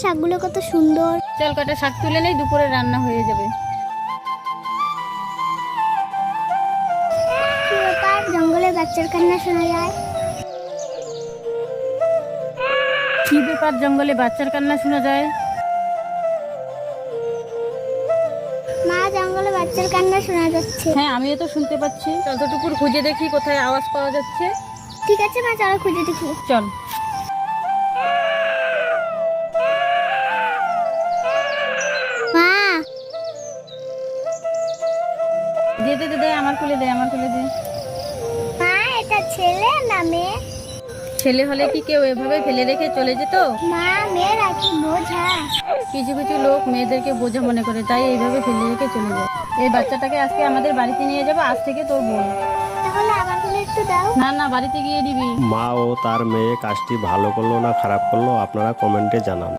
শাকগুলো কত সুন্দর। চল কটা শাক তুলে নেই, দুপুরে রান্না হয়ে যাবে। কি ব্যাপার, জঙ্গলে বাচ্চার কান্না শোনা যায়? কি ব্যাপার, জঙ্গলে বাচ্চার কান্না শোনা যায়? মা, জঙ্গলে বাচ্চার কান্না শোনা যাচ্ছে। হ্যাঁ, আমিও তো শুনতে পাচ্ছি। যতটুকু খুঁজে দেখি কোথায় আওয়াজ পাওয়া যাচ্ছে। ঠিক আছে মা, চলো খুঁজে দেখি। চল। মা, দে দে দে দে, আমার কোলে দে, আমার কোলে দে। মা, এটা ছেলে না মেয়ে? ছেলে হলে কি কেউ এভাবে ফেলে রেখে চলে যেত? মা, মেয়েরা কি বোঝা? কিছু কিছু লোক মেয়েদেরকে বোঝা মনে করে, তাই এইভাবে ফেলে রেখে চলে যায়। এই বাচ্চাটাকে আজকে আমাদের বাড়িতে নিয়ে যাবো, আজ থেকে তোর বোন। তাহলে আমার কোলে একটু দাও। না না, বাড়িতে গিয়ে দিবি। মা ও তার মেয়ে কাজটি ভালো করলো না খারাপ করলো আপনারা কমেন্টে জানান।